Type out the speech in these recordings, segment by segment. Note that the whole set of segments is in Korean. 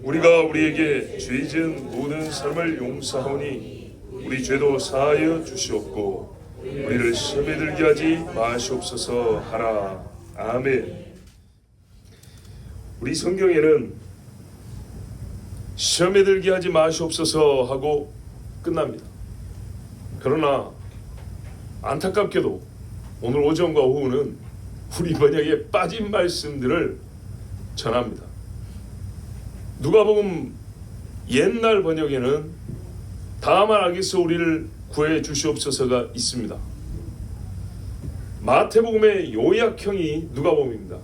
우리가 우리에게 죄 지은 모든 사람을 용서하오니 우리 죄도 사하여 주시옵고 우리를 시험에 들게 하지 마시옵소서 하라. 아멘. 우리 성경에는 시험에 들게 하지 마시옵소서 하고 끝납니다. 그러나 안타깝게도 오늘 오전과 오후는 우리 번역에 빠진 말씀들을 전합니다. 누가복음 옛날 번역에는 다만 악에서 우리를 구해 주시옵소서가 있습니다. 마태복음의 요약형이 누가복음입니다.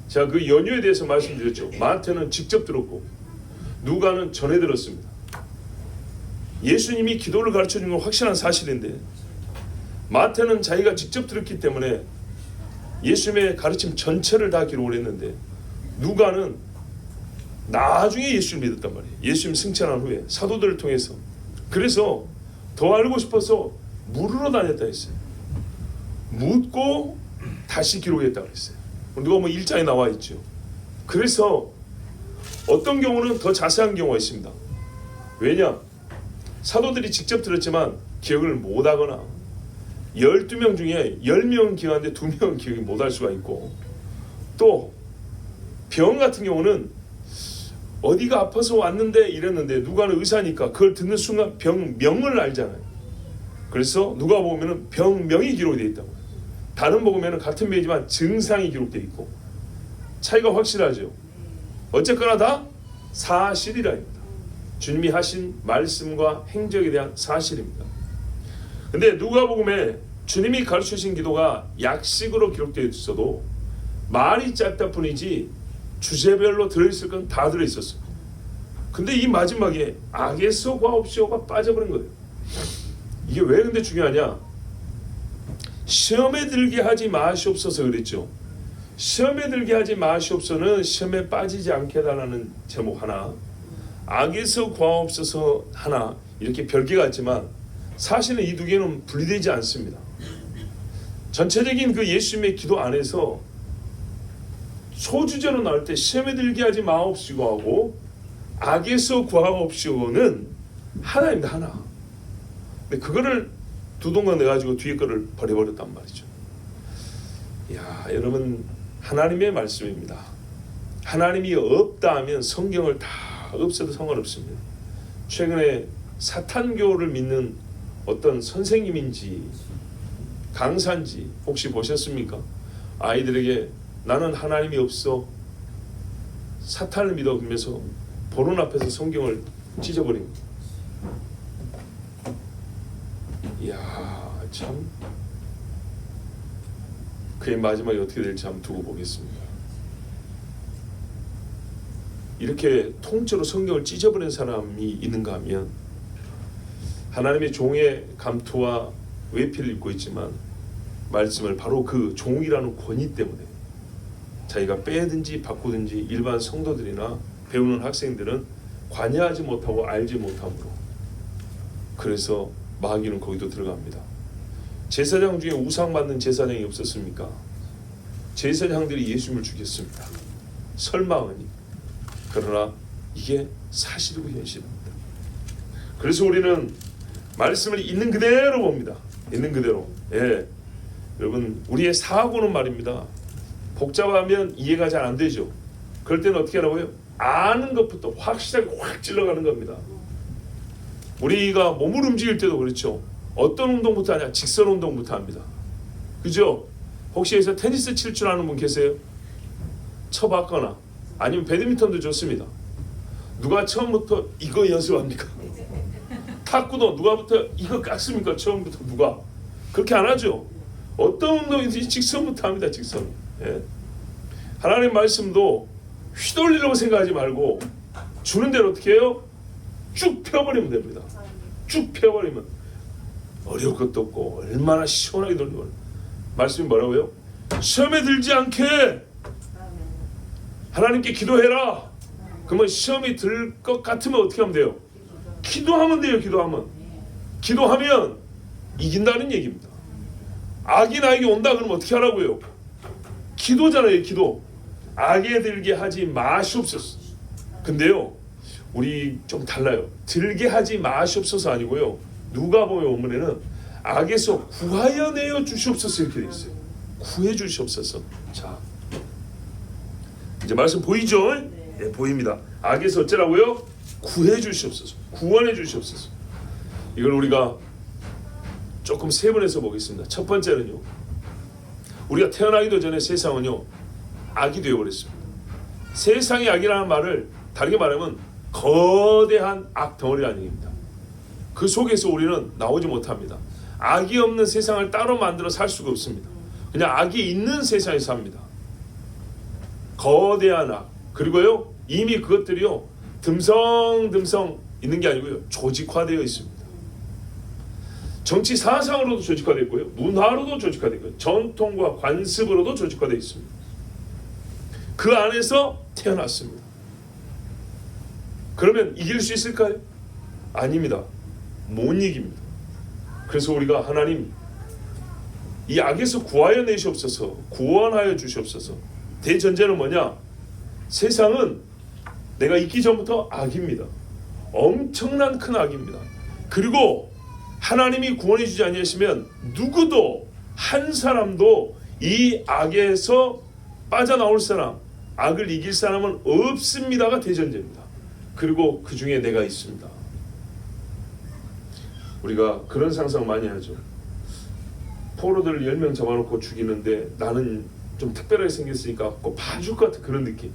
제가 그 연유에 대해서 말씀드렸죠. 마태는 직접 들었고 누가는 전해 들었습니다. 예수님이 기도를 가르쳐 준 건 확실한 사실인데 마태는 자기가 직접 들었기 때문에 예수님의 가르침 전체를 다 기록을 했는데 누가는 나중에 예수를 믿었단 말이에요. 예수님 승천한 후에 사도들을 통해서. 그래서 더 알고 싶어서 물으러 다녔다 했어요. 묻고 다시 기록했다 그랬어요. 누가복음 1장에 나와 있죠. 그래서 어떤 경우는 더 자세한 경우가 있습니다. 왜냐? 사도들이 직접 들었지만 기억을 못하거나 12명 중에 10명은 기억하는데 2명은 기억이 못할 수가 있고, 또 병 같은 경우는 어디가 아파서 왔는데 이랬는데 누가는 의사니까 그걸 듣는 순간 병명을 알잖아요. 그래서 누가 보면은 병명이 기록되어 있다고. 다른 복음에는 같은 병이지만 증상이 기록되어 있고 차이가 확실하죠. 어쨌거나 다 사실이라입니다. 주님이 하신 말씀과 행적에 대한 사실입니다. 근데 누가복음에 주님이 가르치신 기도가 약식으로 기록되어 있어도 말이 짧다 뿐이지 주제별로 들어있을 건 다 들어있었어요. 근데 이 마지막에 악에서 과옵시오가 빠져버린 거예요. 이게 왜 근데 중요하냐? 시험에 들게 하지 마시옵소서 그랬죠. 시험에 들게 하지 마시옵소서는 시험에 빠지지 않게 해달라는 제목 하나, 악에서 구하옵소서 하나, 이렇게 별개가 있지만 사실은 이 두 개는 분리되지 않습니다. 전체적인 그 예수님의 기도 안에서 소주제로 나올 때 시험에 들게 하지 마옵시고 하고 악에서 구하옵시고는 하나입니다. 하나. 근데 그거를 두 동강 내가지고 뒤에 거를 버려버렸단 말이죠. 이야, 여러분, 하나님의 말씀입니다. 하나님이 없다 하면 성경을 다 없애도 상관없습니다. 최근에 사탄교를 믿는 어떤 선생님인지 강사인지 혹시 보셨습니까? 아이들에게 나는 하나님이 없어, 사탄을 믿어, 그러면서 보는 앞에서 성경을 찢어버립니다. 이야, 참 그의 마지막이 어떻게 될지 한번 두고 보겠습니다. 이렇게 통째로 성경을 찢어버린 사람이 있는가 하면 하나님의 종의 감투와 외피를 입고 있지만 말씀을 바로 그 종이라는 권위 때문에 자기가 빼든지 바꾸든지 일반 성도들이나 배우는 학생들은 관여하지 못하고 알지 못함으로, 그래서 마귀는 거기도 들어갑니다. 제사장 중에 우상 받는 제사장이 없었습니까? 제사장들이 예수님을 죽였습니다. 설마하니. 그러나 이게 사실이고 현실입니다. 그래서 우리는 말씀을 있는 그대로 봅니다. 있는 그대로. 예, 여러분, 우리의 사고는 말입니다. 복잡하면 이해가 잘 안 되죠. 그럴 때는 어떻게 하라고요? 아는 것부터 확실하게 확 찔러가는 겁니다. 우리가 몸을 움직일 때도 그렇죠. 어떤 운동부터 하냐? 직선 운동부터 합니다. 그죠? 혹시 여기서 테니스 칠 줄 아는 분 계세요? 쳐봤거나 아니면 배드민턴도 좋습니다. 누가 처음부터 이거 연습합니까? 탁구도 누가부터 이거 깎습니까? 처음부터 누가? 그렇게 안 하죠. 어떤 운동이든지 직선부터 합니다. 직선. 예. 하나님 말씀도 휘둘리려고 생각하지 말고 주는 대로 어떻게 해요? 쭉 펴버리면 됩니다. 쭉 펴버리면 어려울 것도 없고 얼마나 시원하게 돌리고. 말씀이 뭐라고요? 시험에 들지 않게 하나님께 기도해라. 그러면 시험이 들 것 같으면 어떻게 하면 돼요? 기도하면 돼요. 기도하면 이긴다는 얘기입니다. 악이 나에게 온다 그러면 어떻게 하라고요? 기도잖아요. 기도. 악에 들게 하지 마시옵소서. 근데요, 우리 좀 달라요. 들게 하지 마시옵소서 아니고요. 누가복음 원문에는 악에서 구하여 내어 주시옵소서 이렇게 되어 있어요. 구해 주시옵소서. 자, 이제 말씀 보이죠? 네, 보입니다. 악에서 어쩌라고요? 구해 주시옵소서. 구원해 주시옵소서. 이걸 우리가 조금 세분해서 보겠습니다. 첫 번째는요. 우리가 태어나기도 전에 세상은요. 악이 되어버렸습니다. 세상이 악이라는 말을 다르게 말하면 거대한 악 덩어리라는 얘기입니다. 그 속에서 우리는 나오지 못합니다. 악이 없는 세상을 따로 만들어 살 수가 없습니다. 그냥 악이 있는 세상에 삽니다. 거대한 악. 그리고요. 이미 그것들이요. 듬성듬성 있는 게 아니고요. 조직화되어 있습니다. 정치 사상으로도 조직화되어 있고요. 문화로도 조직화되어 있고요. 전통과 관습으로도 조직화되어 있습니다. 그 안에서 태어났습니다. 그러면 이길 수 있을까요? 아닙니다. 못 이깁니다. 그래서 우리가 하나님 이 악에서 구하여 내시옵소서, 구원하여 주시옵소서. 대전제는 뭐냐? 세상은 내가 있기 전부터 악입니다. 엄청난 큰 악입니다. 그리고 하나님이 구원해 주지 아니하시면 누구도 한 사람도 이 악에서 빠져나올 사람, 악을 이길 사람은 없습니다가 대전제입니다. 그리고 그 중에 내가 있습니다. 우리가 그런 상상 많이 하죠. 포로들 10명 잡아놓고 죽이는데 나는 좀 특별하게 생겼으니까 꼭 봐줄 것 같은 그런 느낌.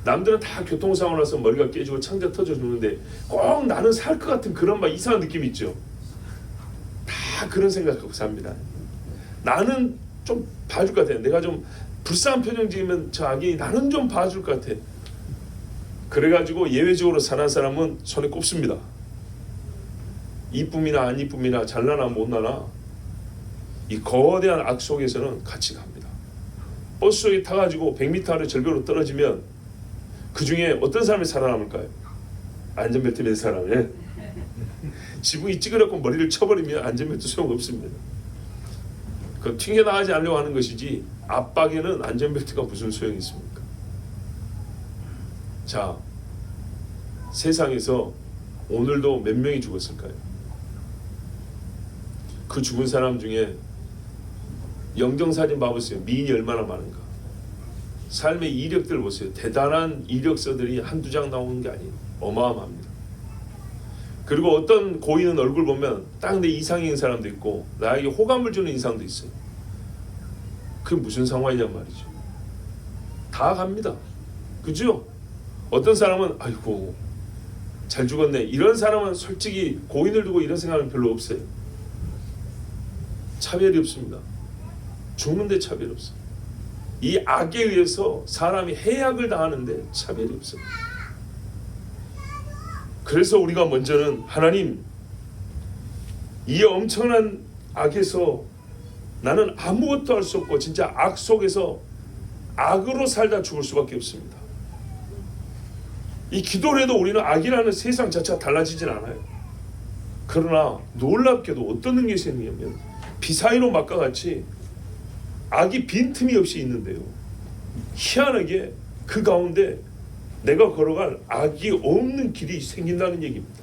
남들은 다 교통사고 나서 머리가 깨지고 창자 터져 죽는데 꼭 나는 살 것 같은 그런 막 이상한 느낌이 있죠. 다 그런 생각하고 삽니다. 나는 좀 봐줄 것 같아. 내가 좀 불쌍한 표정 지으면 저 악이 나는 좀 봐줄 것 같아. 그래가지고 예외적으로 사는 사람은 손에 꼽습니다. 이쁨이나 안 이쁨이나 잘나나 못나나 이 거대한 악 속에서는 같이 갑니다. 버스 속에 타가지고 100m 아래 절벽으로 떨어지면 그 중에 어떤 사람이 살아남을까요? 안전벨트 맨 사람에 지붕이 찌그럽고 머리를 쳐버리면 안전벨트 소용없습니다. 그 튕겨나가지 않으려고 하는 것이지 압박에는 안전벨트가 무슨 소용이 있습니까? 자, 세상에서 오늘도 몇 명이 죽었을까요? 그 죽은 사람 중에 영정사진 봐보세요. 미인이 얼마나 많은가. 삶의 이력들 보세요. 대단한 이력서들이 한두 장 나오는 게 아니에요. 어마어마합니다. 그리고 어떤 고인은 얼굴 보면 딱 내 이상인 사람도 있고 나에게 호감을 주는 인상도 있어요. 그게 무슨 상황이냔 말이죠. 다 갑니다. 그죠? 어떤 사람은 아이고 잘 죽었네. 이런 사람은 솔직히 고인을 두고 이런 생각은 별로 없어요. 차별이 없습니다. 죽는데 차별이 없어요. 이 악에 의해서 사람이 해악을 당하는데 차별이 없어요. 그래서 우리가 먼저는 하나님 이 엄청난 악에서 나는 아무것도 할 수 없고 진짜 악 속에서 악으로 살다 죽을 수밖에 없습니다. 이 기도를 해도 우리는 악이라는 세상 자체가 달라지진 않아요. 그러나 놀랍게도 어떤 능력이 생기냐면 비사이로 막과 같이 악이 빈틈이 없이 있는데요. 희한하게 그 가운데 내가 걸어갈 악이 없는 길이 생긴다는 얘기입니다.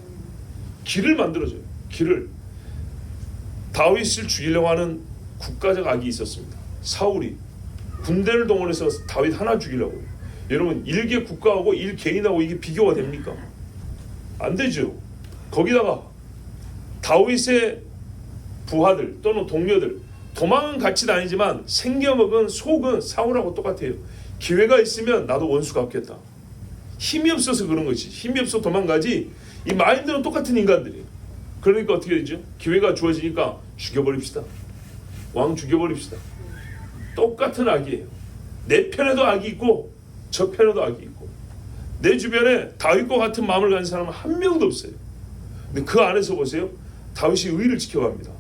길을 만들어줘요. 길을. 다윗을 죽이려고 하는 국가적 악이 있었습니다. 사울이 군대를 동원해서 다윗 하나 죽이려고요. 여러분 일개 국가하고 일개인하고 이게 비교가 됩니까? 안 되죠. 거기다가 다윗의 부하들 또는 동료들 도망은 같이 다니지만 생겨먹은 속은 사울하고 똑같아요. 기회가 있으면 나도 원수 갚겠다. 힘이 없어서 그런 것이. 힘이 없어 도망가지. 이 마인드는 똑같은 인간들이에요. 그러니까 어떻게 되죠? 기회가 주어지니까 죽여버립시다. 왕 죽여버립시다. 똑같은 악이에요. 내 편에도 악이 있고 저 편에도 악이 있고 내 주변에 다윗과 같은 마음을 가진 사람은 한 명도 없어요. 근데 그 안에서 보세요. 다윗이 의를 지켜갑니다.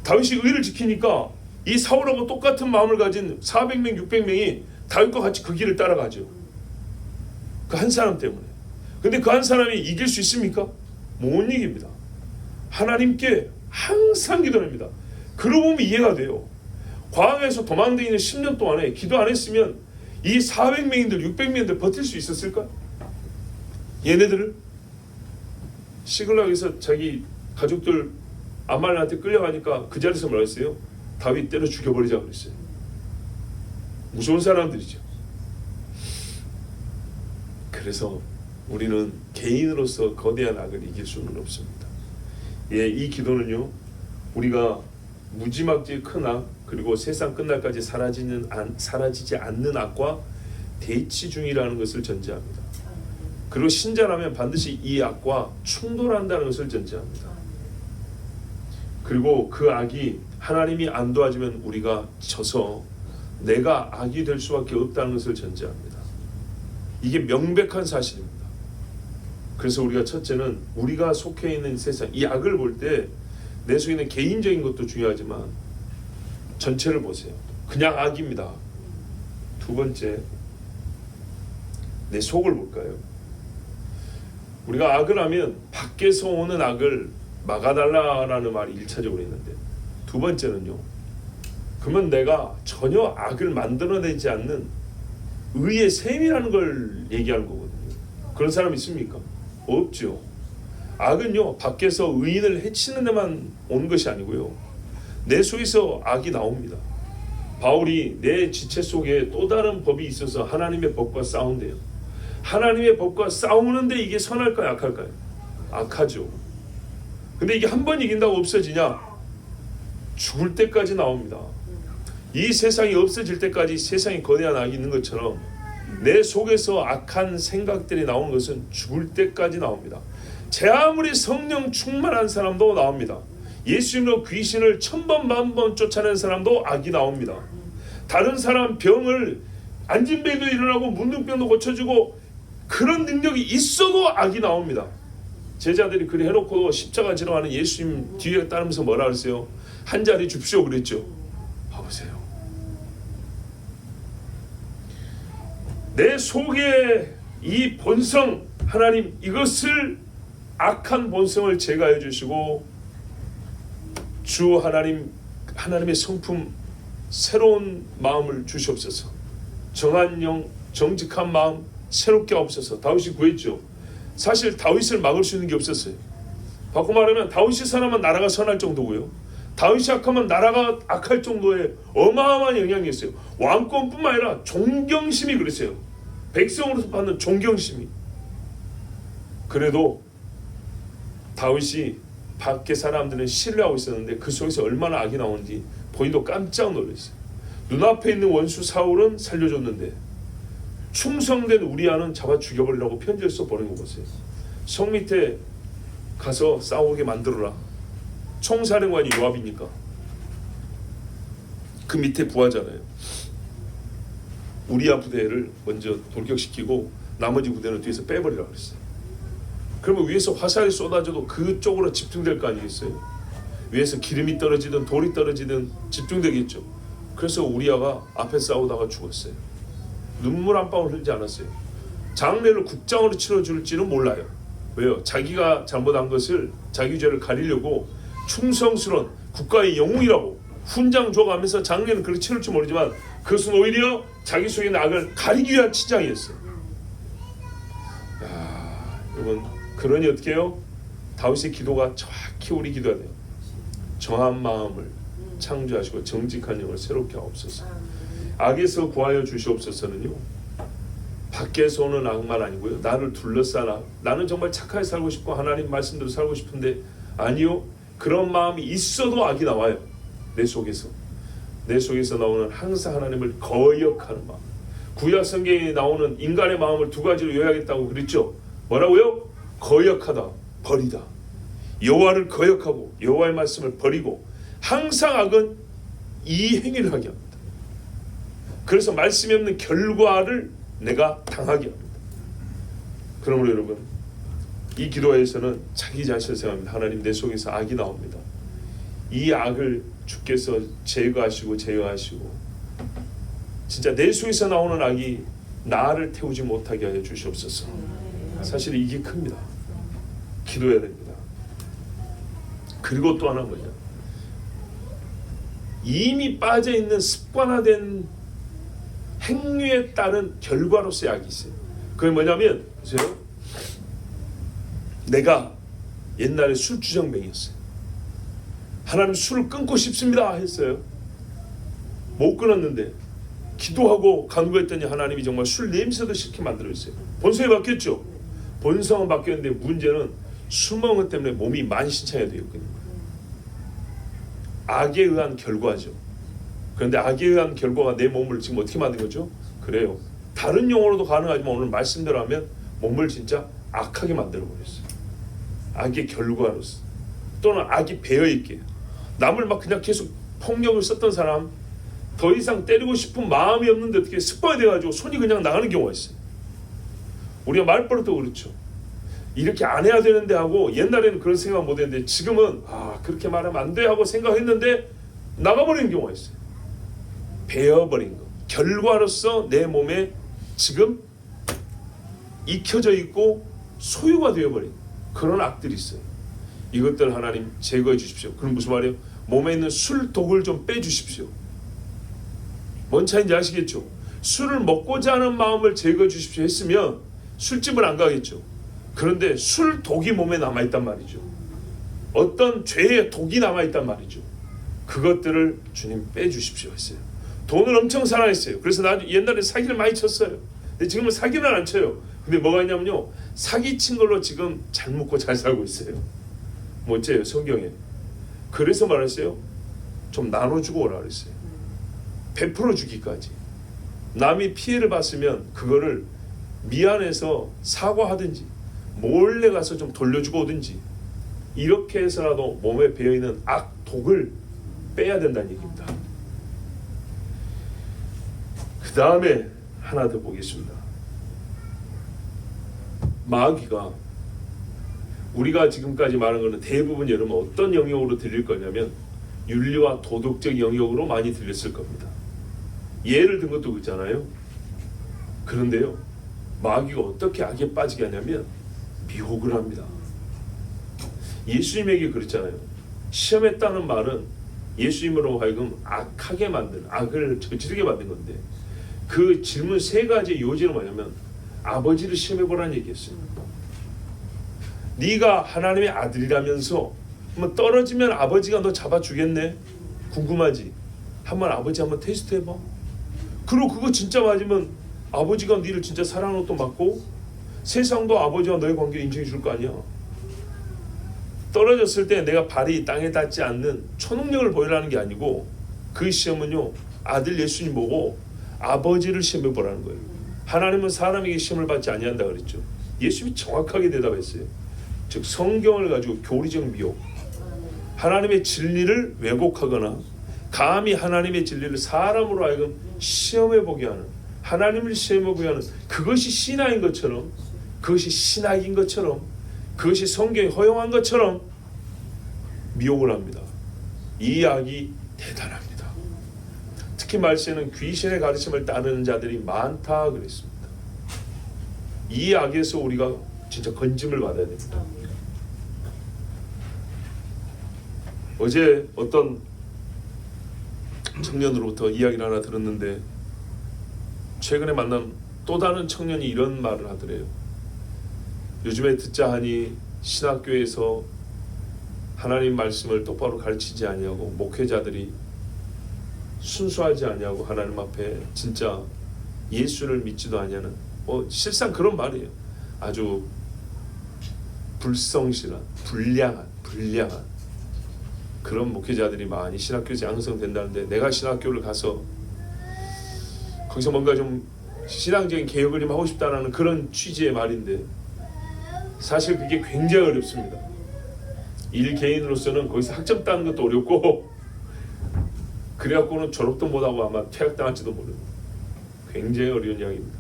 다윗이 의를 지키니까 이 사울하고 똑같은 마음을 가진 400명, 600명이 다윗과 같이 그 길을 따라가죠. 그 한 사람 때문에. 근데 그 한 사람이 이길 수 있습니까? 못 이깁니다. 하나님께 항상 기도합니다. 그러고 보면 이해가 돼요. 광야에서 도망다니는 10년 동안에 기도 안 했으면 이 400명인들, 600명인들 버틸 수 있었을까? 얘네들을 시글락에서 자기 가족들 아말렉한테 끌려가니까 그 자리에서 뭐라 했어요? 다윗 때려 죽여버리자 그랬어요. 무서운 사람들이죠. 그래서 우리는 개인으로서 거대한 악을 이길 수는 없습니다. 예, 이 기도는요, 우리가 무지막지의 큰 악, 그리고 세상 끝날까지 사라지지 않는 악과 대치 중이라는 것을 전제합니다. 그리고 신자라면 반드시 이 악과 충돌한다는 것을 전제합니다. 그리고 그 악이 하나님이 안 도와주면 우리가 져서 내가 악이 될 수밖에 없다는 것을 전제합니다. 이게 명백한 사실입니다. 그래서 우리가 첫째는 우리가 속해 있는 세상, 이 악을 볼 때 내 속에 있는 개인적인 것도 중요하지만 전체를 보세요. 그냥 악입니다. 두 번째, 내 속을 볼까요? 우리가 악을 하면 밖에서 오는 악을 막아달라는 말이 1차적으로 있는데, 두 번째는요, 그러면 내가 전혀 악을 만들어내지 않는 의의 셈이라는 걸 얘기하는 거거든요. 그런 사람 있습니까? 없죠. 악은요, 밖에서 의인을 해치는 데만 오는 것이 아니고요, 내 속에서 악이 나옵니다. 바울이 내 지체 속에 또 다른 법이 있어서 하나님의 법과 싸운대요. 하나님의 법과 싸우는데 이게 선할까요, 악할까요? 악하죠. 근데 이게 한 번 이긴다고 없어지냐? 죽을 때까지 나옵니다. 이 세상이 없어질 때까지 세상에 거대한 악이 있는 것처럼 내 속에서 악한 생각들이 나오는 것은 죽을 때까지 나옵니다. 제 아무리 성령 충만한 사람도 나옵니다. 예수님으로 귀신을 1000번 만번 쫓아낸 사람도 악이 나옵니다. 다른 사람 병을 안진뱅이도 일어나고 문둥병도 고쳐주고 그런 능력이 있어도 악이 나옵니다. 제자들이 그리 해놓고 십자가 지러 가는 예수님 뒤에 따르면서 뭐라 그랬어요? 한 자리 줍시오 그랬죠. 봐보세요. 내 속에 이 본성, 하나님 이것을, 악한 본성을 제거해 주시고 주 하나님의 성품, 새로운 마음을 주시옵소서. 정한 영, 정직한 마음 새롭게 하옵소서. 다윗이 구했죠. 사실 다윗을 막을 수 있는 게 없었어요. 바꿔 말하면 다윗이 선하면 나라가 선할 정도고요, 다윗이 악하면 나라가 악할 정도의 어마어마한 영향이 있어요. 왕권뿐만 아니라 존경심이 그랬어요. 백성으로서 받는 존경심이. 그래도 다윗이 밖에 사람들은 신뢰하고 있었는데 그 속에서 얼마나 악이 나오는지 본인도 깜짝 놀랐어요. 눈앞에 있는 원수 사울은 살려줬는데 충성된 우리아는 잡아 죽여버리라고 편지를 써 보낸 거 보세요. 성 밑에 가서 싸우게 만들어라. 총사령관이 요압이니까 그 밑에 부하잖아요. 우리아 부대를 먼저 돌격시키고 나머지 부대는 뒤에서 빼버리라고 그랬어요. 그러면 위에서 화살이 쏟아져도 그쪽으로 집중될 거 아니겠어요? 위에서 기름이 떨어지든 돌이 떨어지든 집중되겠죠. 그래서 우리아가 앞에 싸우다가 죽었어요. 눈물 한 방울 흘리지 않았어요. 장례를 국장으로 치러줄지는 몰라요. 왜요? 자기가 잘못한 것을, 자기 죄를 가리려고 충성스러운 국가의 영웅이라고 훈장 줘가면서 장례는 그렇게 치를지 모르지만 그것은 오히려 자기 속에 있는 악을 가리기 위한 치장이었어요. 여러분, 그러니 어떻게 해요? 다윗의 기도가 정확히 우리 기도가 돼요. 정한 마음을 창조하시고 정직한 영을 새롭게 하옵소서. 악에서 구하여 주시옵소서는요, 밖에서 오는 악만 아니고요, 나를 둘러싸나 나는 정말 착하게 살고 싶고 하나님 말씀대로 살고 싶은데 아니요, 그런 마음이 있어도 악이 나와요. 내 속에서 나오는 항상 하나님을 거역하는 마음. 구약 성경에 나오는 인간의 마음을 두 가지로 요약했다고 그랬죠. 뭐라고요? 거역하다, 버리다. 여호와를 거역하고 여호와의 말씀을 버리고, 항상 악은 이 행위를 하게 합니다. 그래서 말씀이 없는 결과를 내가 당하게 합니다. 그러므로 여러분, 이 기도에서는 자기 자신을 생각합니다. 하나님, 내 속에서 악이 나옵니다. 이 악을 주께서 제거하시고 진짜 내 속에서 나오는 악이 나를 태우지 못하게 하여 주시옵소서. 사실 이게 큽니다. 기도해야 됩니다. 그리고 또 하나 뭐냐, 이미 빠져있는 습관화된 행위에 따른 결과로서의 악이 있어요. 그게 뭐냐면, 보세요. 내가 옛날에 술주정뱅이였어요. 하나님 술을 끊고 싶습니다 했어요. 못 끊었는데 기도하고 간구했더니 하나님이 정말 술 냄새도 싫게 만들어주세요. 본성이 바뀌었죠. 본성은 바뀌었는데 문제는 술 먹은 것 때문에 몸이 만신창이 되었거든요. 악에 의한 결과죠. 그런데 악에 의한 결과가 내 몸을 지금 어떻게 만든 거죠? 그래요. 다른 용어로도 가능하지만 오늘 말씀대로 하면 몸을 진짜 악하게 만들어 버렸어요. 악의 결과로서. 또는 악이 배어있게. 남을 막 그냥 계속 폭력을 썼던 사람, 더 이상 때리고 싶은 마음이 없는데 어떻게 습관이 돼가지고 손이 그냥 나가는 경우가 있어요. 우리가 말버릇도 그렇죠. 이렇게 안 해야 되는데 하고 옛날에는 그런 생각 못 했는데 지금은 그렇게 말하면 안 돼 하고 생각했는데 나가버리는 경우가 있어요. 배어버린 거. 결과로서 내 몸에 지금 익혀져 있고 소유가 되어버린 그런 악들이 있어요. 이것들 하나님 제거해 주십시오. 그럼 무슨 말이에요? 몸에 있는 술 독을 좀 빼주십시오. 뭔 차이인지 아시겠죠? 술을 먹고자 하는 마음을 제거해 주십시오 했으면 술집을 안 가겠죠. 그런데 술 독이 몸에 남아있단 말이죠. 어떤 죄의 독이 남아있단 말이죠. 그것들을 주님 빼주십시오 했어요. 돈을 엄청 사랑했어요. 그래서 나 옛날에 사기를 많이 쳤어요. 근데 지금은 사기는 안 쳐요. 근데 뭐가 있냐면요, 사기 친 걸로 지금 잘 먹고 잘 살고 있어요. 뭐어째요? 성경에. 그래서 말했어요. 좀 나눠주고 오라 그랬어요. 베풀어 주기까지. 남이 피해를 봤으면 그거를 미안해서 사과하든지 몰래 가서 좀 돌려주고 오든지 이렇게 해서라도 몸에 배어있는 악독을 빼야 된다는 얘기입니다. 그 다음에 하나 더 보겠습니다. 마귀가 우리가 지금까지 말한 것은 대부분 여러분 어떤 영역으로 들릴 거냐면 윤리와 도덕적 영역으로 많이 들렸을 겁니다. 예를 든 것도 그렇잖아요. 그런데요, 마귀가 어떻게 악에 빠지게 하냐면 미혹을 합니다. 예수님에게 그랬잖아요. 시험했다는 말은 예수님으로 하여금 악하게 만든, 악을 저지르게 만든 건데 그 질문 세 가지 요지는 뭐냐면 아버지를 시험해보라는 얘기였어요. 네가 하나님의 아들이라면서 뭐 떨어지면 아버지가 너 잡아주겠네? 궁금하지? 한번 아버지 한번 테스트 해봐. 그리고 그거 진짜 맞으면 아버지가 너를 진짜 사랑하는 것도 맞고 세상도 아버지와 너의 관계를 인정해 줄 거 아니야. 떨어졌을 때 내가 발이 땅에 닿지 않는 초능력을 보이라는 게 아니고 그 시험은요, 아들 예수님 보고 아버지를 시험해 보라는 거예요. 하나님은 사람에게 시험을 받지 아니한다 그랬죠. 예수님이 정확하게 대답했어요. 즉 성경을 가지고 교리적 미혹, 하나님의 진리를 왜곡하거나 감히 하나님의 진리를 사람으로 하여금 시험해 보게 하는, 하나님을 시험해 보게 하는, 그것이 신앙인 것처럼, 그것이 신학인 것처럼, 그것이 성경이 허용한 것처럼 미혹을 합니다. 이 악이 대단합니다. 특히 말세는 귀신의 가르침을 따르는 자들이 많다 그랬습니다. 이 악에서 우리가 진짜 건짐을 받아야 됩니다. 어제 어떤 청년으로부터 이야기를 하나 들었는데 최근에 만난 또 다른 청년이 이런 말을 하더래요. 요즘에 듣자 하니 신학교에서 하나님 말씀을 똑바로 가르치지 아니하고 목회자들이 순수하지 아니하고 하나님 앞에 진짜 예수를 믿지도 아니하는, 실상 그런 말이에요. 아주 불성실한, 불량한 그런 목회자들이 많이 신학교에서 양성된다는데 내가 신학교를 가서 거기서 뭔가 좀 신앙적인 개혁을 좀 하고 싶다는 그런 취지의 말인데 사실 그게 굉장히 어렵습니다. 일개인으로서는 거기서 학점 따는 것도 어렵고 그래갖고는 졸업도 못하고 아마 퇴학당할지도 모릅니다. 굉장히 어려운 이야기입니다.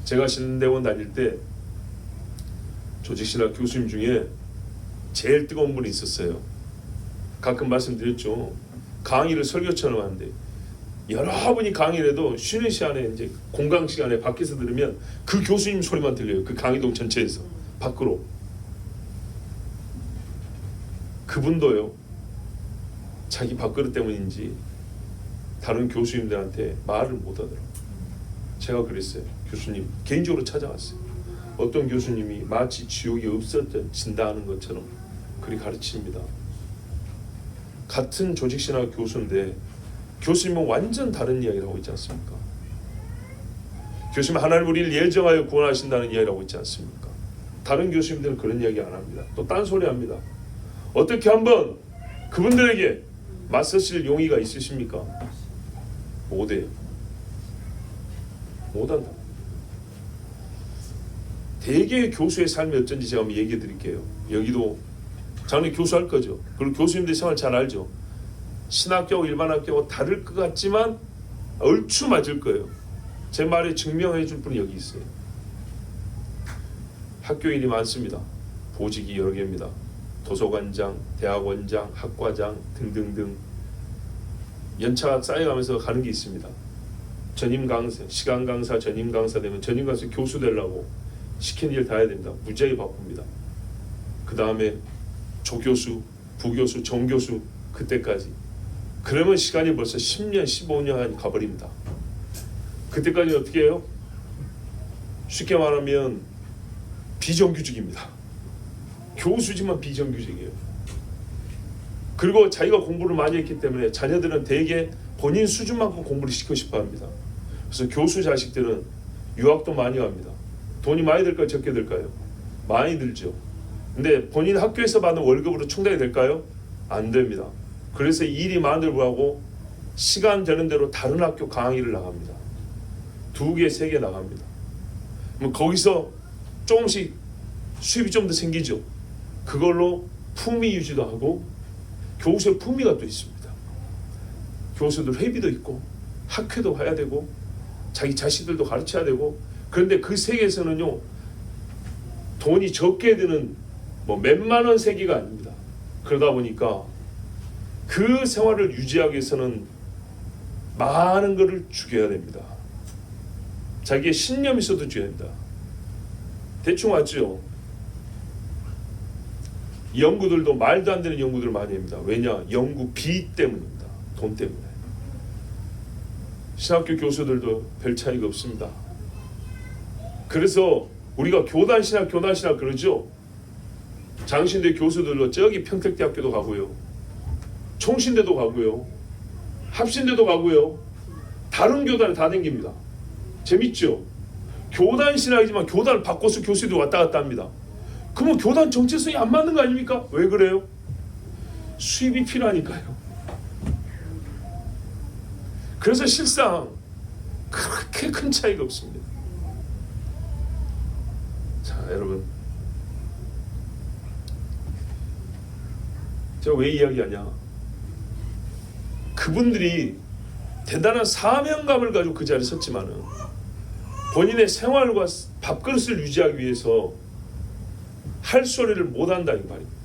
제가 신대원 다닐 때 조직신학 교수님 중에 제일 뜨거운 분이 있었어요. 가끔 말씀드렸죠. 강의를 설교처럼 하는데 여러 분이 강의를 해도 쉬는 시간에 이제 공강 시간에 밖에서 들으면 그 교수님 소리만 들려요. 그 강의동 전체에서 밖으로. 그분도요, 자기 밥그릇 때문인지 다른 교수님들한테 말을 못 하더라고요. 제가 그랬어요. 교수님 개인적으로 찾아갔어요. 어떤 교수님이 마치 지옥이 없어진다는 것처럼 그리 가르칩니다. 같은 조직신학 교수인데 교수님은 완전 다른 이야기를 하고 있지 않습니까? 교수님 하나님 우리를 예정하여 구원하신다는 이야기를 하고 있지 않습니까? 다른 교수님들은 그런 이야기 안 합니다. 또 딴소리 합니다. 어떻게 한번 그분들에게 맞서실 용의가 있으십니까? 못해요. 못한다. 대개의 교수의 삶이 어쩐지 제가 한번 얘기해 드릴게요. 여기도 작년에 교수할 거죠. 그리고 교수님들 생활 잘 알죠. 신학교하고 일반 학교하고 다를 것 같지만 얼추 맞을 거예요. 제 말에 증명해 줄 분이 여기 있어요. 학교 일이 많습니다. 보직이 여러 개입니다. 도서관장, 대학원장, 학과장 등등등 연차가 쌓여가면서 가는 게 있습니다. 전임 강사, 시간 강사, 전임 강사 되면 전임 강사 교수 되려고 시킨 일 다 해야 됩니다. 무지하게 바쁩니다. 그 다음에 조교수, 부교수, 정교수 그때까지. 그러면 시간이 벌써 10년, 15년 가버립니다. 그때까지 어떻게 해요? 쉽게 말하면 비정규직입니다. 교수지만 비정규직이에요. 그리고 자기가 공부를 많이 했기 때문에 자녀들은 대개 본인 수준만큼 공부를 시키고 싶어 합니다. 그래서 교수 자식들은 유학도 많이 갑니다. 돈이 많이 들까요? 적게 들까요? 많이 들죠. 근데 본인 학교에서 받는 월급으로 충당이 될까요? 안 됩니다. 그래서 일이 많은데도 불구하고 시간 되는 대로 다른 학교 강의를 나갑니다. 2개, 3개 나갑니다. 그럼 거기서 조금씩 수입이 좀 더 생기죠. 그걸로 품위 유지도 하고 교수의 품위가 또 있습니다. 교수들 회비도 있고 학회도 해야 되고 자기 자식들도 가르쳐야 되고 그런데 그 세계에서는요 돈이 적게 드는 뭐 몇만 원 세계가 아닙니다. 그러다 보니까 그 생활을 유지하기 위해서는 많은 것을 죽여야 됩니다. 자기의 신념이 있어도 죽여야 됩니다. 대충 왔죠? 연구들도 말도 안 되는 연구들을 많이 합니다. 왜냐? 연구비 때문입니다. 돈 때문에. 신학교 교수들도 별 차이가 없습니다. 그래서 우리가 교단신학 그러죠. 장신대 교수들도 저기 평택대학교도 가고요. 총신대도 가고요. 합신대도 가고요. 다른 교단에 다 다닙니다. 재밌죠? 교단신학이지만 교단을 바꿔서 교수들이 왔다 갔다 합니다. 그러면 교단 정체성이 안 맞는 거 아닙니까? 왜 그래요? 수입이 필요하니까요. 그래서 실상 그렇게 큰 차이가 없습니다. 자, 여러분, 제가 왜 이야기하냐? 그분들이 대단한 사명감을 가지고 그 자리에 섰지만은 본인의 생활과 밥그릇을 유지하기 위해서 할 소리를 못한다 이 말입니다.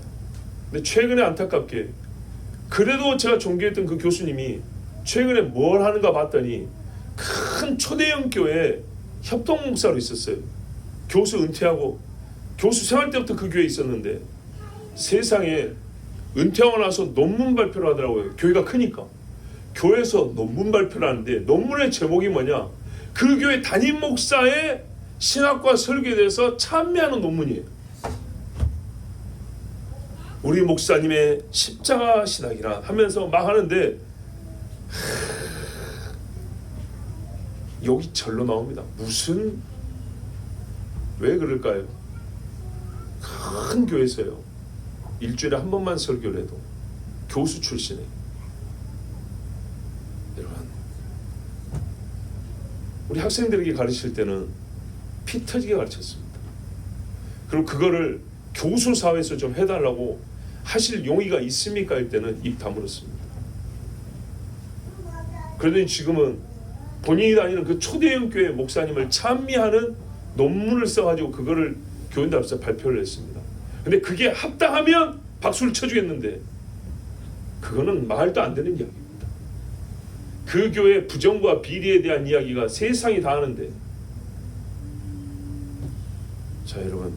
근데 최근에 안타깝게 그래도 제가 존경했던 그 교수님이 최근에 뭘 하는가 봤더니 큰 초대형 교회 협동 목사로 있었어요. 교수 은퇴하고 교수 생활 때부터 그 교회에 있었는데 세상에 은퇴하고 나서 논문 발표를 하더라고요. 교회가 크니까. 교회에서 논문 발표를 하는데 논문의 제목이 뭐냐? 그 교회 담임 목사의 신학과 설교에 대해서 참여하는 논문이에요. 우리 목사님의 십자가 신학이라 하면서 막 하는데 여기 절로 나옵니다. 무슨 왜 그럴까요? 큰 교회에서요. 일주일에 한 번만 설교를 해도 교수 출신에 여러분 우리 학생들에게 가르칠 때는 피 터지게 가르쳤습니다. 그리고 그거를 교수 사회에서 좀 해달라고 하실 용의가 있습니까? 할 때는 입 다물었습니다. 그러더니 지금은 본인이 다니는 그 초대형 교회 목사님을 찬미하는 논문을 써가지고 그거를 교인들 앞에서 발표를 했습니다. 근데 그게 합당하면 박수를 쳐주겠는데 그거는 말도 안 되는 이야기입니다. 그 교회 부정과 비리에 대한 이야기가 세상이 다 하는데 자 여러분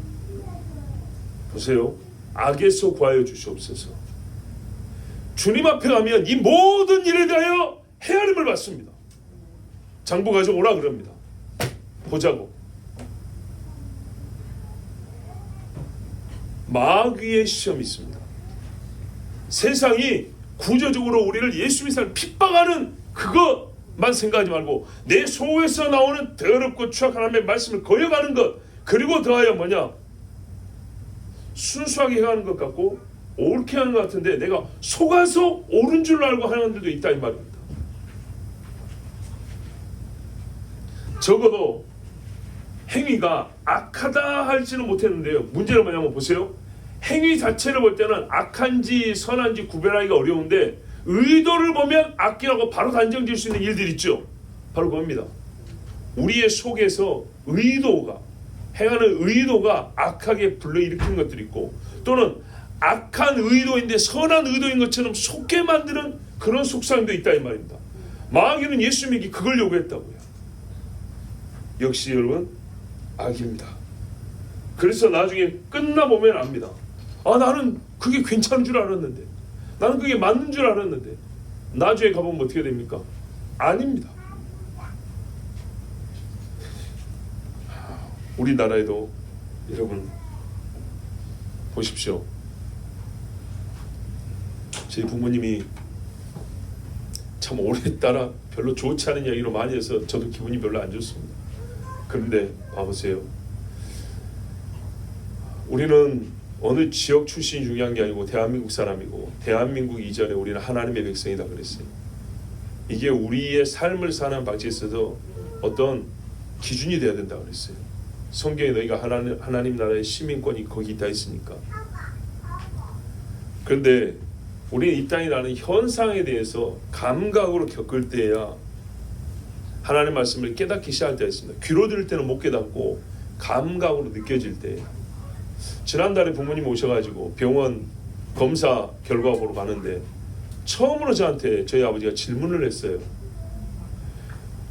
보세요. 악에서 구하여 주시옵소서. 주님 앞에 가면 이 모든 일에 대하여 헤아림을 받습니다. 장부 가져오라 그럽니다. 보자고. 마귀의 시험이 있습니다. 세상이 구조적으로 우리를 예수 믿는 핍박하는 그것만 생각하지 말고 내 속에서 나오는 더럽고 추악한 하나님의 말씀을 거역하는 것, 그리고 더하여 뭐냐? 순수하게 행하는 것 같고 옳게 하는 것 같은데 내가 속아서 옳은 줄 알고 하는 분들도 있다 이 말입니다. 적어도 행위가 악하다 할지는 못했는데요. 문제는 뭐냐면 보세요. 행위 자체를 볼 때는 악한지 선한지 구별하기가 어려운데 의도를 보면 악이라고 바로 단정 지을 수 있는 일들이 있죠. 바로 그겁니다. 우리의 속에서 의도가, 행하는 의도가 악하게 불러일으키는 것들이 있고, 또는 악한 의도인데 선한 의도인 것처럼 속게 만드는 그런 속상도 있다 이 말입니다. 마귀는 예수님에게 그걸 요구했다고요. 역시 여러분 악입니다. 그래서 나중에 끝나보면 압니다. 아, 나는 그게 괜찮은 줄 알았는데, 나는 그게 맞는 줄 알았는데, 나중에 가보면 어떻게 됩니까? 아닙니다. 우리나라에도 여러분 보십시오. 제 부모님이 참 오래따라 별로 좋지 않은 이야기로 많이 해서 저도 기분이 별로 안 좋습니다. 그런데 봐보세요. 우리는 어느 지역 출신이 중요한 게 아니고 대한민국 사람이고, 대한민국 이전에 우리는 하나님의 백성이다 그랬어요. 이게 우리의 삶을 사는 방식에 있어서 어떤 기준이 되어야 된다 그랬어요. 성경에 너희가 하나님 나라의 시민권이 거기 있다 했으니까. 그런데 우리는 이 땅이라는 현상에 대해서 감각으로 겪을 때야 하나님의 말씀을 깨닫기 시작할 때가 있습니다. 귀로 들을 때는 못 깨닫고 감각으로 느껴질 때. 지난달에 부모님 오셔가지고 병원 검사 결과 보러 가는데 처음으로 저한테 저희 아버지가 질문을 했어요.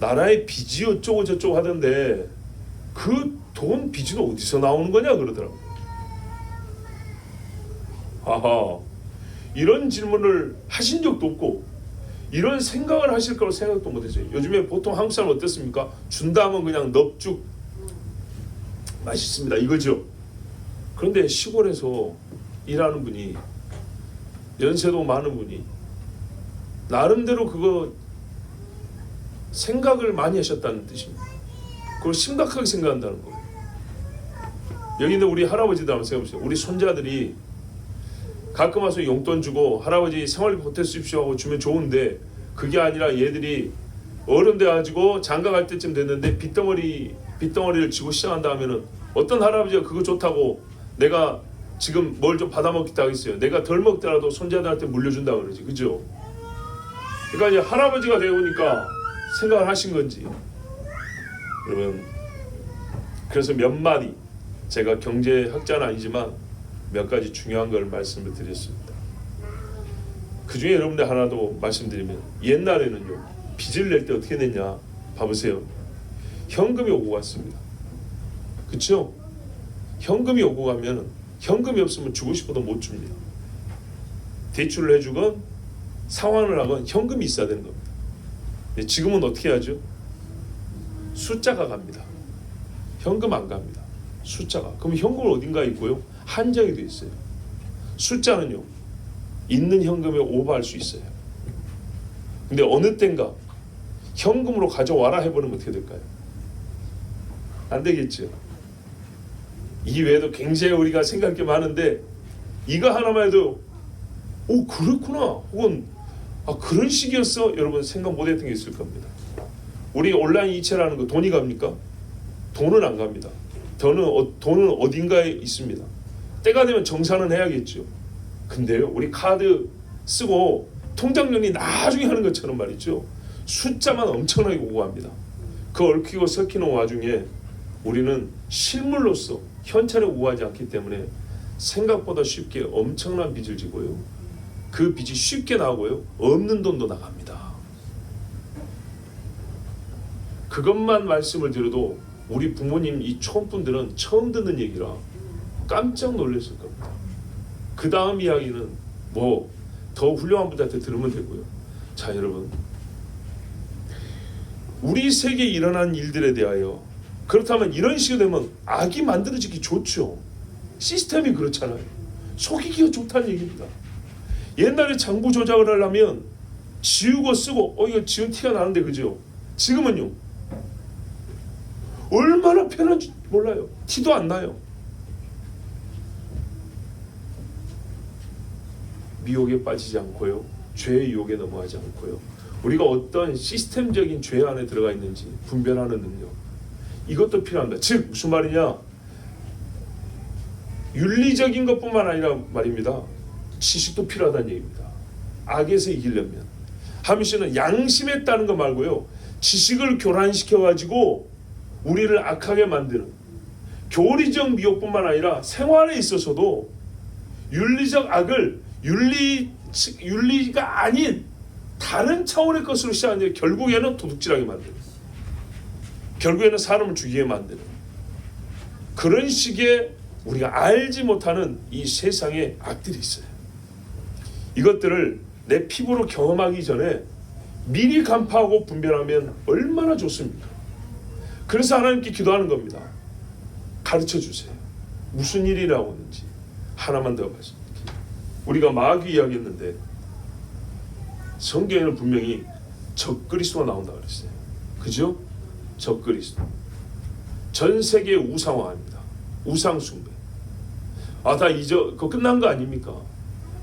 나라의 빚이 어쩌고 저쩌고 하던데 그 돈 빚은 어디서 나오는 거냐 그러더라고요. 아하, 이런 질문을 하신 적도 없고 이런 생각을 하실 거라고 생각도 못했어요. 요즘에 보통 한국 사람 어떻습니까? 준다 하면 그냥 넙죽 맛있습니다 이거죠. 그런데 시골에서 일하는 분이, 연세도 많은 분이 나름대로 그거 생각을 많이 하셨다는 뜻입니다. 그걸 심각하게 생각한다는 거예요. 여기 있는 우리 할아버지들 한번 생각해보세요. 우리 손자들이 가끔 와서 용돈 주고 할아버지 생활비 보태주십시오 하고 주면 좋은데, 그게 아니라 얘들이 어른 돼가지고 장가 갈 때쯤 됐는데 빚덩어리를 지고 시작한다 하면은 어떤 할아버지가 그거 좋다고 내가 지금 뭘 좀 받아먹겠다 하겠어요. 내가 덜 먹더라도 손자들한테 물려준다 그러지, 그죠? 그러니까 이제 할아버지가 되어보니까 생각을 하신 건지. 여러분, 그래서 몇 마디, 제가 경제학자는 아니지만 몇 가지 중요한 걸 말씀을 드렸습니다. 그 중에 여러분들 하나 더 말씀드리면, 옛날에는요 빚을 낼 때 어떻게 냈냐 봐보세요. 현금이 오고 갔습니다. 그렇죠? 현금이 오고 가면 현금이 없으면 주고 싶어도 못 줍니다. 대출을 해주건 상환을 하건 현금이 있어야 되는 겁니다. 근데 지금은 어떻게 하죠? 숫자가 갑니다. 현금 안 갑니다. 숫자가. 그럼 현금은 어딘가에 있고요, 한정이 돼 있어요. 숫자는요 있는 현금에 오버할 수 있어요. 근데 어느 땐가 현금으로 가져와라 해버리면 어떻게 될까요? 안 되겠죠. 이 외에도 굉장히 우리가 생각할 게 많은데 이거 하나만 해도 오 그렇구나 혹은 아 그런 식이었어 여러분 생각 못했던 게 있을 겁니다. 우리 온라인 이체라는 거 돈이 갑니까? 돈은 안 갑니다. 돈은 어딘가에 있습니다. 때가 되면 정산은 해야겠죠. 근데요 우리 카드 쓰고 통장 정리 나중에 하는 것처럼 말이죠, 숫자만 엄청나게 오고 갑니다. 그 얽히고 섞이는 와중에 우리는 실물로서 현찰에 오가지 않기 때문에 생각보다 쉽게 엄청난 빚을 지고요, 그 빚이 쉽게 나오고요, 없는 돈도 나갑니다. 그것만 말씀을 드려도 우리 부모님 이 초혼분들은 처음 듣는 얘기라 깜짝 놀랐을 겁니다. 그 다음 이야기는 뭐 더 훌륭한 분들한테 들으면 되고요. 자 여러분, 우리 세계에 일어난 일들에 대하여, 그렇다면 이런 식으로 되면 악이 만들어지기 좋죠. 시스템이 그렇잖아요. 속이기가 좋다는 얘기입니다. 옛날에 장부 조작을 하려면 지우고 쓰고 이거 지운 티가 나는데 그죠? 지금은요. 얼마나 편한지 몰라요. 티도 안 나요. 미혹에 빠지지 않고요. 죄의 유혹에 넘어가지 않고요. 우리가 어떤 시스템적인 죄 안에 들어가 있는지 분별하는 능력. 이것도 필요합니다. 즉 무슨 말이냐? 윤리적인 것뿐만 아니라 말입니다. 지식도 필요하다는 얘기입니다. 악에서 이기려면. 하민 씨는 양심에 따른 거 말고요. 지식을 교란시켜가지고 우리를 악하게 만드는 교리적 미혹뿐만 아니라 생활에 있어서도 윤리적 악을 윤리가 아닌 다른 차원의 것으로 시작하는데 결국에는 도둑질하게 만드는, 결국에는 사람을 죽이게 만드는 그런 식의 우리가 알지 못하는 이 세상에 악들이 있어요. 이것들을 내 피부로 경험하기 전에 미리 간파하고 분별하면 얼마나 좋습니까? 그래서 하나님께 기도하는 겁니다. 가르쳐 주세요. 무슨 일이라고 하는지 하나만 더 말씀드릴게요. 우리가 마귀 이야기했는데 성경에는 분명히 적그리스도가 나온다고 그랬어요. 그죠? 적그리스도. 전 세계 우상화입니다. 우상숭배. 다 그거 끝난 거 아닙니까?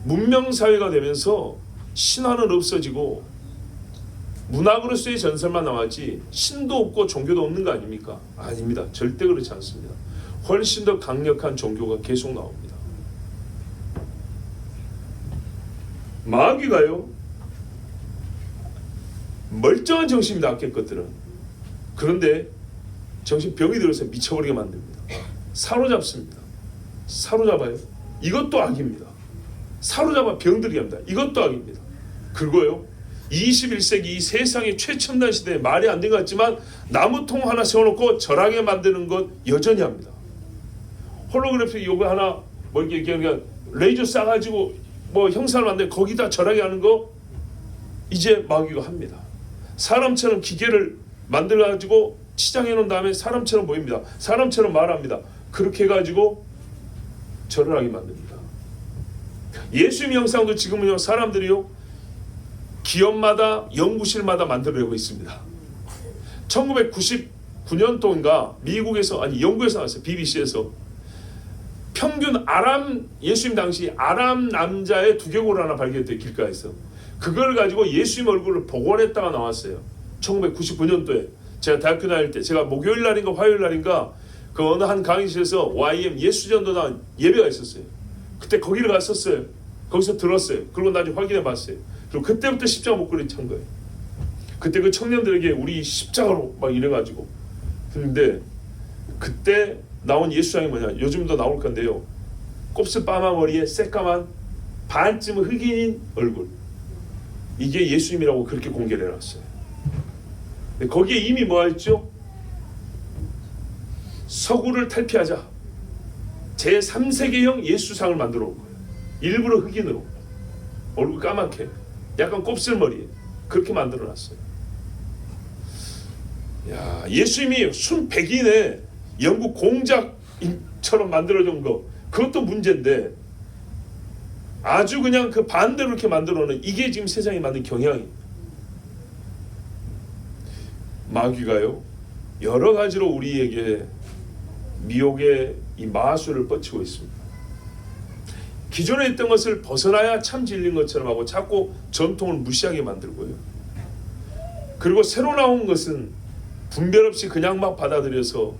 문명사회가 되면서 신화는 없어지고 문학으로서의 전설만 남았지 신도 없고 종교도 없는 거 아닙니까? 아닙니다. 절대 그렇지 않습니다. 훨씬 더 강력한 종교가 계속 나옵니다. 마귀가요, 멀쩡한 정신입니다. 악의 것들은. 그런데 정신병이 들어서 미쳐버리게 만듭니다. 사로잡습니다. 사로잡아요. 이것도 악입니다. 사로잡아 병들게 합니다. 이것도 악입니다. 그리고요, 21세기 이 세상의 최첨단 시대에 말이 안 된 것 같지만 나무통 하나 세워놓고 절하게 만드는 것 여전히 합니다. 홀로그래픽 요거 하나 뭐 이렇게 그냥 레이저 쏴가지고 뭐 형상을 만들 거기다 절하게 하는 거 이제 마귀가 합니다. 사람처럼 기계를 만들어가지고 치장해 놓은 다음에 사람처럼 보입니다. 사람처럼 말합니다. 그렇게 해가지고 절을 하게 만듭니다. 예수님 형상도 지금은요, 사람들이요 기업마다 연구실마다 만들어내고 있습니다. 1999년도인가 미국에서, 아니 영국에서 나왔어요. BBC에서 평균 예수님 당시 아람 남자의 두개골 하나 발견했대요. 길가에서. 그걸 가지고 예수님 얼굴을 복원했다가 나왔어요. 1999년도에 제가 대학교 다닐 때, 제가 목요일 날인가 화요일 날인가 그 어느 한 강의실에서 YM 예수전도단 예배가 있었어요. 그때 거기를 갔었어요. 거기서 들었어요. 그리고 나중에 확인해 봤어요. 그리고 그때부터 십자가 목걸이 찬 거예요. 그때 그 청년들에게 우리 십자가로 막 이래가지고. 그런데 그때 나온 예수장이 뭐냐, 요즘도 나올 건데요, 곱슬 빠마 머리에 새까만 반쯤 흑인인 얼굴, 이게 예수님이라고 그렇게 공개를 해놨어요. 거기에 이미 뭐가 있죠? 서구를 탈피하자 제3세계형 예수상을 만들어 온 거예요. 일부러 흑인으로, 얼굴 까맣게, 약간 곱슬머리에 그렇게 만들어놨어요. 야, 예수님이 순 백인의 영국 공작처럼 만들어준 거, 그것도 문제인데 아주 그냥 그 반대로 이렇게 만들어놓은, 이게 지금 세상에 만든 경향입니다. 마귀가요, 여러 가지로 우리에게 미혹의 이 마술을 뻗치고 있습니다. 기존에 있던 것을 벗어나야 참 진리인 것처럼 하고 자꾸 전통을 무시하게 만들고요. 그리고 새로 나온 것은 분별 없이 그냥 막 받아들여서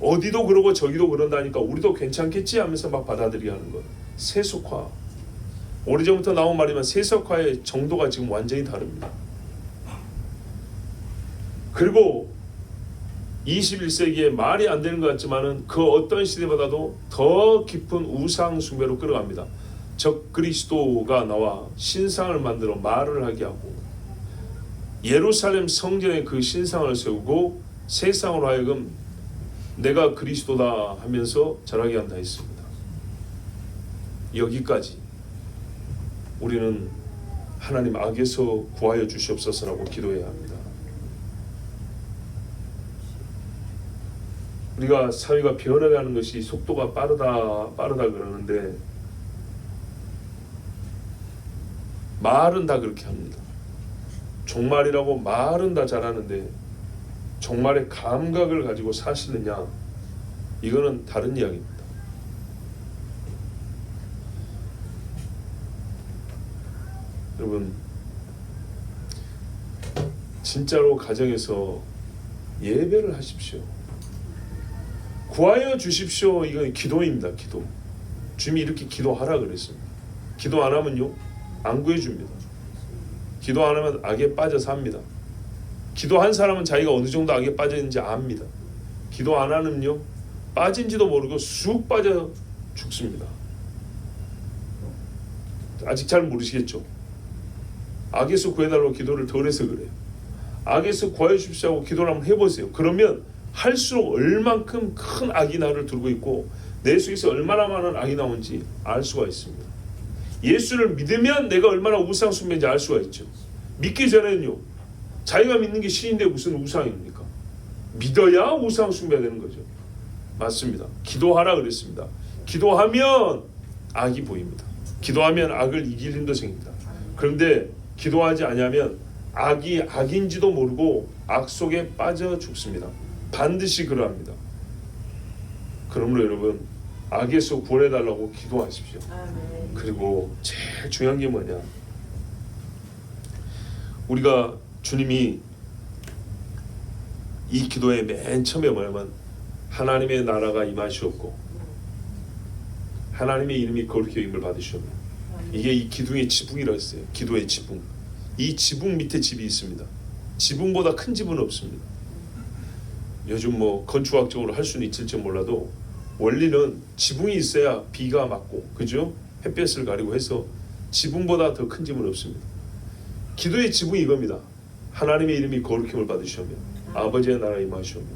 어디도 그러고 저기도 그런다니까 우리도 괜찮겠지 하면서 막 받아들이게 하는 것. 세속화. 오래전부터 나온 말이면 세속화의 정도가 지금 완전히 다릅니다. 그리고 21세기에 말이 안 되는 것 같지만은 그 어떤 시대보다도 더 깊은 우상 숭배로 끌어갑니다. 적그리스도가 나와 신상을 만들어 말을 하게 하고 예루살렘 성전에 그 신상을 세우고 세상으로 하여금 내가 그리스도다 하면서 절하게 한다 했습니다. 여기까지 우리는 하나님 악에서 구하여 주시옵소서라고 기도해야 합니다. 우리가 사회가 변해가는 것이 속도가 빠르다 그러는데 말은 다 그렇게 합니다. 종말이라고 말은 다 잘하는데 종말의 감각을 가지고 사시느냐, 이거는 다른 이야기입니다. 여러분, 진짜로 가정에서 예배를 하십시오. 구하여 주십시오. 이건 기도입니다. 기도. 주님이 이렇게 기도하라 그랬습니다. 기도 안 하면요, 안 구해줍니다. 기도 안 하면 악에 빠져 삽니다. 기도한 사람은 자기가 어느 정도 악에 빠졌는지 압니다. 기도 안 하면요, 빠진지도 모르고 쑥 빠져 죽습니다. 아직 잘 모르시겠죠? 악에서 구해달라고 기도를 덜 해서 그래요. 악에서 구하여 주십시오 하고 기도를 한번 해보세요. 그러면 할수록 얼만큼 큰 악이 나를 들고 있고 내 속에서 얼마나 많은 악이 나오는지 알 수가 있습니다. 예수를 믿으면 내가 얼마나 우상 숭배인지 알 수가 있죠. 믿기 전에는요, 자기가 믿는 게 신인데 무슨 우상입니까? 믿어야 우상 숭배가 되는 거죠. 맞습니다. 기도하라 그랬습니다. 기도하면 악이 보입니다. 기도하면 악을 이길 힘도 생깁니다. 그런데 기도하지 않으면 악이 악인지도 모르고 악 속에 빠져 죽습니다. 반드시 그러합니다. 그러므로 여러분, 악에서 구원해달라고 기도하십시오. 아멘. 그리고 제일 중요한 게 뭐냐, 우리가 주님이 이 기도의 맨 처음에 뭐냐면 하나님의 나라가 임하시옵고 하나님의 이름이 거룩히 여김을 받으시옵며, 이게 이 기둥의 지붕이라고 했어요. 기도의 지붕. 이 지붕 밑에 집이 있습니다. 지붕보다 큰 집은 없습니다. 요즘 뭐 건축학적으로 할 수는 있을지 몰라도 원리는 지붕이 있어야 비가 맞고, 그죠? 햇볕을 가리고 해서 지붕보다 더 큰 집은 없습니다. 기도의 지붕이 이겁니다. 하나님의 이름이 거룩힘을 받으시오며 아버지의 나라 임하시오며,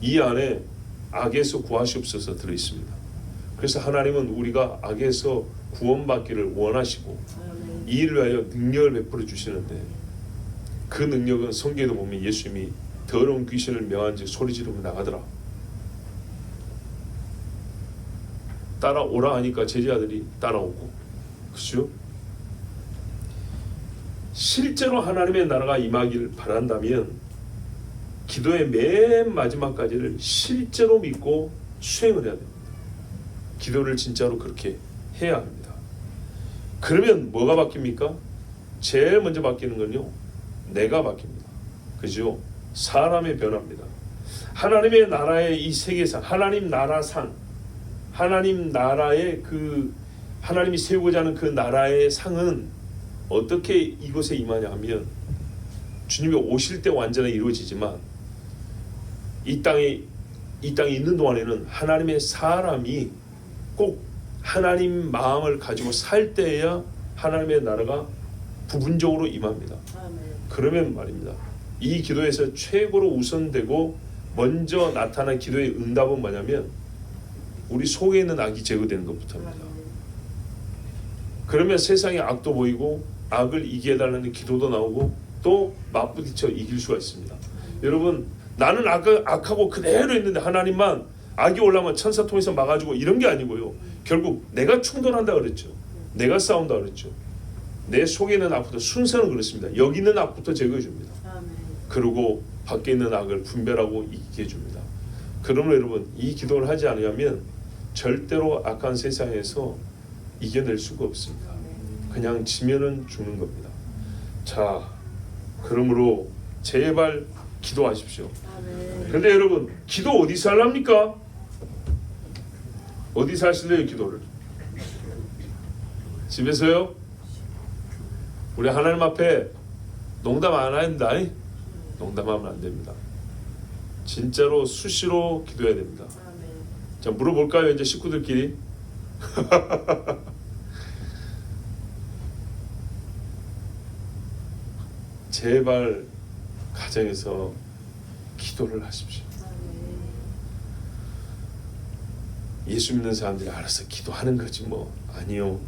이 안에 악에서 구하시옵소서 들어있습니다. 그래서 하나님은 우리가 악에서 구원받기를 원하시고 이 일을 위하여 능력을 베풀어 주시는데, 그 능력은 성경에도 보면 예수님이 더러운 귀신을 명한즉 소리 지르며 나가더라, 따라오라 하니까 제자들이 따라오고, 그렇죠? 실제로 하나님의 나라가 임하기를 바란다면 기도의 맨 마지막까지를 실제로 믿고 수행을 해야 됩니다. 기도를 진짜로 그렇게 해야 합니다. 그러면 뭐가 바뀝니까? 제일 먼저 바뀌는 건요, 내가 바뀝니다. 그죠? 사람의 변화입니다. 하나님의 나라의 이 세계상, 하나님 나라상, 하나님 나라의 그 하나님이 세우고자 하는 그 나라의 상은 어떻게 이곳에 임하냐 하면, 주님이 오실 때 완전히 이루어지지만 이 땅에 있는 동안에는 하나님의 사람이 꼭 하나님 마음을 가지고 살 때에야 하나님의 나라가 부분적으로 임합니다. 그러면 말입니다, 이 기도에서 최고로 우선되고 먼저 나타난 기도의 응답은 뭐냐면 우리 속에 있는 악이 제거되는 것부터입니다. 그러면 세상의 악도 보이고 악을 이겨달라는 기도도 나오고 또 맞부딪혀 이길 수가 있습니다. 여러분, 나는 악하고 그대로 있는데 하나님만 악이 올라오면 천사 통해서 막아주고 이런 게 아니고요, 결국 내가 충돌한다 그랬죠. 내가 싸운다 그랬죠. 내 속에 있는 악부터, 순서는 그렇습니다. 여기 있는 악부터 제거해 줍니다. 그리고 밖에 있는 악을 분별하고 이기게 해줍니다. 그러므로 여러분, 이 기도를 하지 않으면 절대로 악한 세상에서 이겨낼 수가 없습니다. 그냥 지면은 죽는 겁니다. 자, 그러므로 제발 기도하십시오. 그런데 여러분, 기도 어디서 하랍니까? 어디서 하실래요, 기도를? 집에서요? 우리 하나님 앞에 농담 안 해야 된다. 농담하면 안 됩니다. 진짜로 수시로 기도해야 됩니다. 자, 물어볼까요, 이제 식구들끼리? 제발 가정에서 기도를 하십시오. 예수 믿는 사람들이 알아서 기도하는 거지 뭐. 아니요.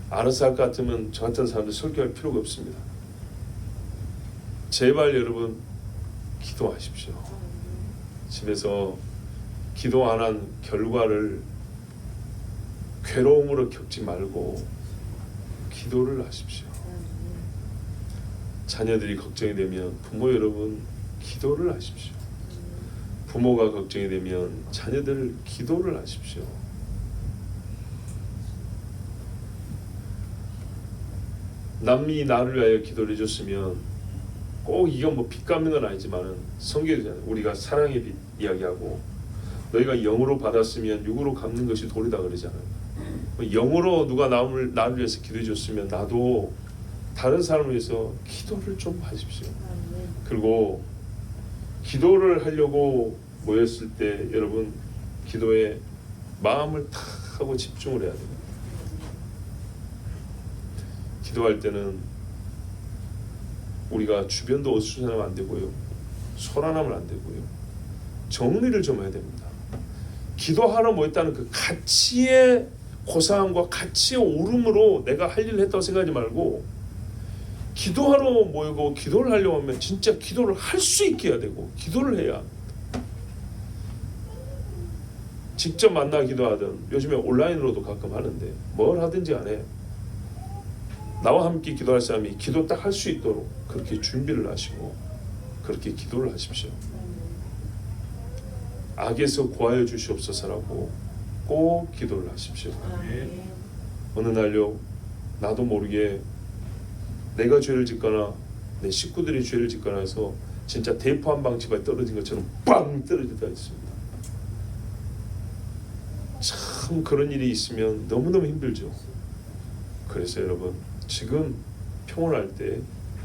알아서 할 것 같으면 저 같은 사람들 설교할 필요가 없습니다. 제발 여러분 기도하십시오. 집에서 기도 안 한 결과를 괴로움으로 겪지 말고 기도를 하십시오. 자녀들이 걱정이 되면 부모 여러분 기도를 하십시오. 부모가 걱정이 되면 자녀들 기도를 하십시오. 남이 나를 위하여 기도를 해줬으면 꼭 이건 뭐 빚 갚는 건 아니지만은 성경이잖아요. 우리가 사랑의 빚 이야기하고 너희가 영으로 받았으면 육으로 갚는 것이 도리다 그러잖아요. 영으로 누가 나를 위해서 기도해 줬으면 나도 다른 사람을 위해서 기도를 좀 하십시오. 그리고 기도를 하려고 모였을 때 여러분 기도에 마음을 탁 하고 집중을 해야 됩니다. 기도할 때는 우리가 주변도 어수선하면 안 되고요, 소란하면 안 되고요, 정리를 좀 해야 됩니다. 기도하러 모였다는 그 가치의 고상함과 가치의 오름으로 내가 할 일을 했다고 생각하지 말고, 기도하러 모이고 기도를 하려고 하면 진짜 기도를 할 수 있게 해야 되고 기도를 해야 합니다. 직접 만나 기도하든 요즘에 온라인으로도 가끔 하는데 뭘 하든지 간에 나와 함께 기도할 사람이 기도 딱 할 수 있도록 그렇게 준비를 하시고 그렇게 기도를 하십시오. 악에서 구하여 주시옵소서라고 꼭 기도를 하십시오. 어느 날요 나도 모르게 내가 죄를 짓거나 내 식구들이 죄를 짓거나 해서 진짜 대포 한 방 집에 떨어진 것처럼 빵 떨어질 때가 있습니다. 참 그런 일이 있으면 너무너무 힘들죠. 그래서 여러분 지금 평온할 때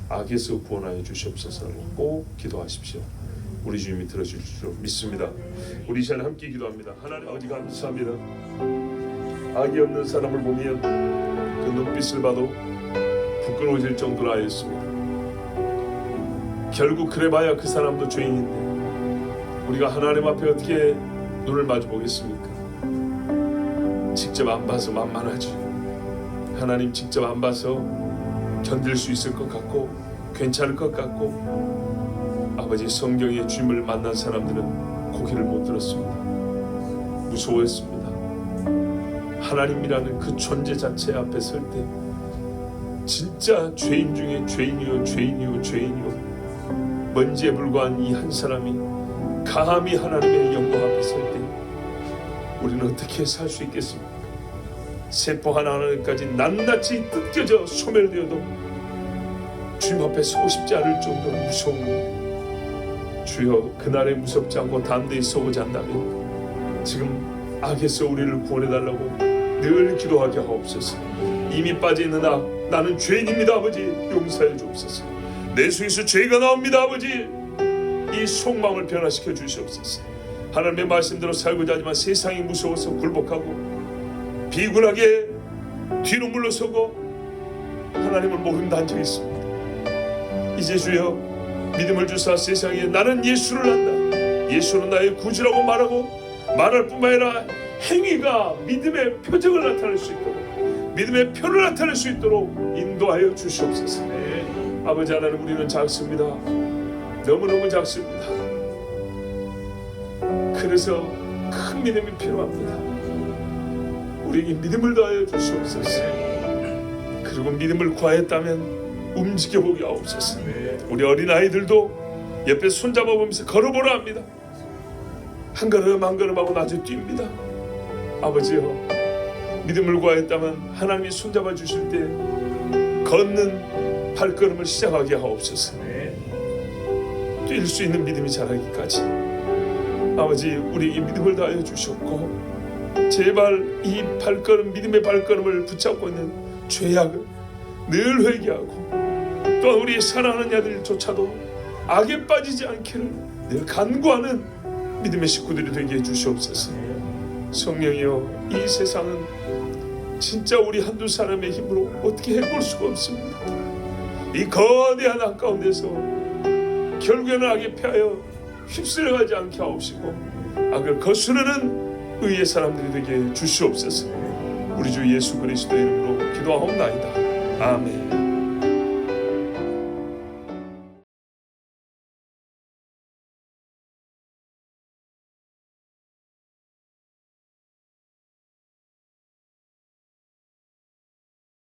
악에서 구원하여 주시옵소서라고 꼭 기도하십시오. 우리 주님이 들어주실 줄 믿습니다. 우리 이 시간에 함께 기도합니다. 하나님 아버지 감사합니다. 악이 없는 사람을 보면 그 눈빛을 봐도 부끄러워질 정도로 하였습니다. 결국 그래봐야 그 사람도 죄인인데 우리가 하나님 앞에 어떻게 눈을 마주 보겠습니까? 직접 안 봐서 만만하지. 하나님 직접 안 봐서 견딜 수 있을 것 같고 괜찮을 것 같고, 아버지 성경의 주님을 만난 사람들은 고개를 못 들었습니다. 무서워했습니다. 하나님이라는 그 존재 자체 앞에 설 때 진짜 죄인 중에 죄인이요 먼지에 불과한 이 한 사람이 감히 하나님의 영광 앞에 설 때 우리는 어떻게 살 수 있겠습니까? 세포 하나하나까지 낱낱이 뜯겨져 소멸되어도 주님 앞에 서고 싶지 않을 정도로 무서운 주여, 그날에 무섭지 않고 담대히 서고자 한다면 지금 악에서 우리를 구원해달라고 늘 기도하게 하옵소서. 이미 빠져있는 악, 나는 죄인입니다 아버지, 용서해 주옵소서. 내 속에서 죄가 나옵니다 아버지, 이 속마음을 변화시켜 주시옵소서. 하나님의 말씀대로 살고자 하지만 세상이 무서워서 굴복하고 비굴하게 뒤로 물러서고 하나님을 모른다 한 적이 있습니다. 이제 주여 믿음을 주사 세상에 나는 예수를 안다, 예수는 나의 구주라고 말할 뿐만 아니라 행위가 믿음의 표적을 나타낼 수 있도록, 믿음의 표를 나타낼 수 있도록 인도하여 주시옵소서. 아버지 하나님, 우리는 작습니다. 너무너무 작습니다. 그래서 큰 믿음이 필요합니다. 우리에게 믿음을 더하여 주시옵소서. 그리고 믿음을 구하였다면 움직여보게 하옵소서. 우리 어린아이들도 옆에 손잡아보면서 걸어보라 합니다. 한 걸음 한 걸음하고 나중에 뜁니다. 아버지여, 믿음을 구하였다면 하나님이 손잡아 주실 때 걷는 발걸음을 시작하게 하옵소서. 뛸 수 있는 믿음이 자라기까지 아버지 우리에게 믿음을 다하여 주셨고, 제발 이 발걸음, 믿음의 발걸음을 붙잡고 있는 죄악을 늘 회개하고, 또한 우리 사랑하는 자들조차도 악에 빠지지 않기를 늘 간구하는 믿음의 식구들이 되게 해주시옵소서. 성령이여, 이 세상은 진짜 우리 한두 사람의 힘으로 어떻게 해볼 수가 없습니다. 이 거대한 악 가운데서 결국에는 악에 패하여 휩쓸려가지 않게 하옵시고, 악을 거스르는 의의 사람들이 되게 주시옵소서. 우리 주 예수 그리스도의 이름으로 기도하옵나이다. 아멘.